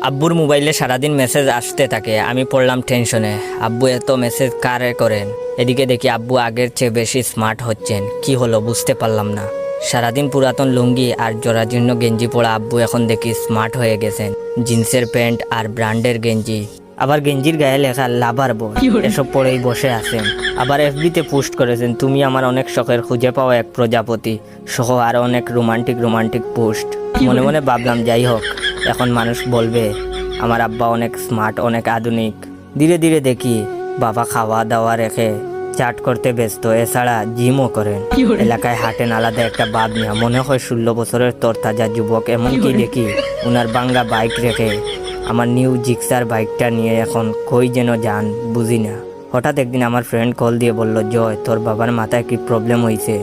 আব্বুর মোবাইলে সারাদিন মেসেজ আসতে থাকে, আমি পড়লাম টেনশনে। আব্বু এত মেসেজ কারে করেন? এদিকে দেখি আব্বু আগের চেয়ে বেশি স্মার্ট হচ্ছেন। কি হলো বুঝতে পারলাম না। সারাদিন পুরাতন লুঙ্গি আর জরাজীর্ণ গেঞ্জি পরা আব্বু এখন দেখি স্মার্ট হয়ে গেছেন। জিন্সের প্যান্ট আর ব্র্যান্ডের গেঞ্জি, আবার গেঞ্জির গায়ে লেখা লাভার বয়, এসব পরেই বসে আছেন। আবার এফবিতে পোস্ট করেছেন, তুমি আমার অনেক শখের খুঁজে পাওয়া এক প্রজাপতি সহ আরো অনেক রোমান্টিক পোস্ট। মনে মনে ভাবলাম যাই হোক, এখন মানুষ বলবে আমার আব্বা অনেক স্মার্ট, অনেক আধুনিক। ধীরে ধীরে দেখি বাবা খাওয়া দাওয়া রেখে চাট করতে ব্যস্ত, এছাড়া জিমও করেন। এলাকায় হাঁটেন আলাদা একটা ভাব নিয়ে, মনে হয় 16 বছরের তরতাজা যুবক। এমনকি দেখি উনার বাঙ্গা বাইক রেখে আমার নিউ জিক্সার বাইকটা নিয়ে এখন কই যেন যান বুঝি না। হঠাৎ একদিন আমার ফ্রেন্ড কল দিয়ে বলল, জয় তোর বাবার মাথায় কি প্রবলেম হয়েছে?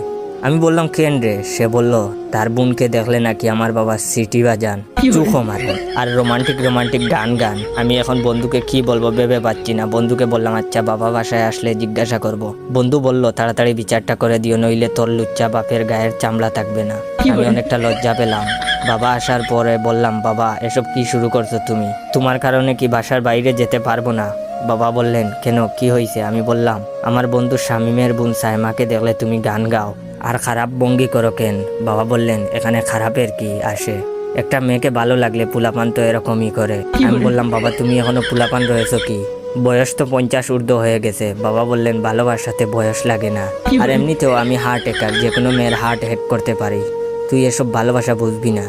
আমি বললাম কেন রে? সে বলল তার বোনকে দেখলে নাকি আমার বাবা সিটি বাজান, চুখো মারেন আর রোমান্টিক গান। আমি এখন বন্ধুকে কি বলবো ভেবে পাচ্ছি না। বন্ধুকে বললাম আচ্ছা বাবা বাসায় আসলে জিজ্ঞাসা করব। বন্ধু বলল তাড়াতাড়ি বিচারটা করে দিও, নইলে তোর লুচ্চা বাপের গায়ের চামড়া থাকবে না। আমি অনেকটা লজ্জা পেলাম। বাবা আসার পরে বললাম, বাবা এসব কি শুরু করছো তুমি? তোমার কারণে কি বাসার বাইরে যেতে পারবো না? বাবা বললেন কেন, কি হয়েছে? আমি বললাম আমার বন্ধু শামিমের বোন সাইমাকে দেখলে তুমি গান গাও আর খারাপ ভঙ্গি করো কেন? বাবা বললেন এখানে খারাপের কি আসে? একটা মেয়েকে ভালো লাগলে পুলাপান তো এরকমই করে। আমি বললাম বাবা তুমি এখনো পুলাপান রয়েছো কি? বয়স তো 50 ঊর্ধ্ব হয়ে গেছে। বাবা বললেন ভালোবাসাতে বয়স লাগে না, আর এমনিতেও আমি হার্ট হ্যাকার, যে কোনো মেয়ের হার্ট হ্যাক করতে পারি। তুই এসব ভালোবাসা বুঝবি না,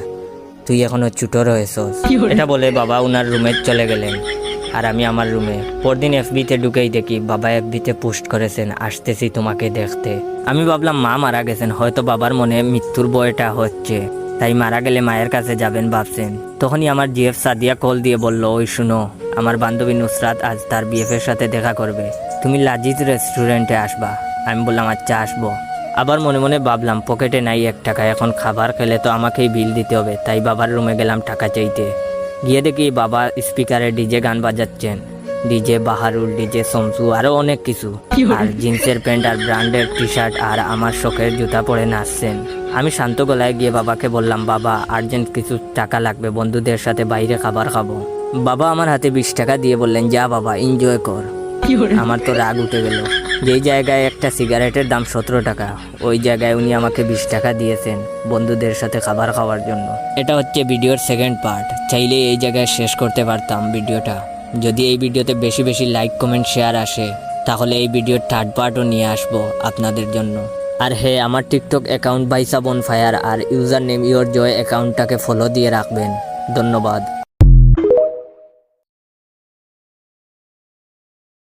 তুই এখনো ছোট রয়েছস। এটা বলে বাবা উনার রুমে চলে গেলেন আর আমি আমার রুমে। পরদিন এফবিতে ঢুকেই দেখি বাবা এফবিতে পোস্ট করেছেন, আসতেছি তোমাকে দেখতে। আমি ভাবলাম মা মারা গেছেন, হয়তো বাবার মনে মৃত্যুর ভয়টা হচ্ছে, তাই মারা গেলে মায়ের কাছে যাবেন ভাবছেন। তখনই আমার জিএফ সাদিয়া কল দিয়ে বলল, ওই শুনো, আমার বান্ধবী নুসরাত আজ তার বিএফের সাথে দেখা করবে, তুমি লাজিজ রেস্টুরেন্টে আসবা। আমি বললাম আচ্ছা আসবো। আবার মনে মনে ভাবলাম পকেটে নাই 1 টাকা, এখন খাবার খেলে তো আমাকেই বিল দিতে হবে। তাই বাবার রুমে গেলাম টাকা চাইতে। গিয়ে দেখি বাবা স্পিকারে ডিজে গান বাজাচ্ছেন, ডিজে বাহারুল, ডিজে শমসু, আরো অনেক কিছু। আর জিন্সের প্যান্ট আর ব্র্যান্ডের টি শার্ট আর আমার শখের জুতা পরে নাচছেন। আমি শান্ত গলায় গিয়ে বাবাকে বললাম, বাবা আর্জেন্ট কিছু টাকা লাগবে, বন্ধুদের সাথে বাইরে খাবার খাবো। বাবা আমার হাতে 20 টাকা দিয়ে বললেন, যা বাবা এনজয় কর। আমার তো রাগ উঠে গেল। যেই জায়গায় একটা সিগারেটের দাম 17 টাকা, ওই জায়গায় উনি আমাকে 20 টাকা দিয়েছেন বন্ধুদের সাথে খাবার খাওয়ার জন্য। এটা হচ্ছে ভিডিওর সেকেন্ড পার্ট। চাইলে এই জায়গায় শেষ করতে পারতাম ভিডিওটা। যদি এই ভিডিওতে বেশি বেশি লাইক কমেন্ট শেয়ার আসে, তাহলে এই ভিডিওর থার্ড পার্টও নিয়ে আসবো আপনাদের জন্য। আর হ্যাঁ, আমার টিকটক অ্যাকাউন্ট বাইসা বনফায়ার আর ইউজার নেম ইয়োর জয় অ্যাকাউন্টটাকে ফলো দিয়ে রাখবেন। ধন্যবাদ।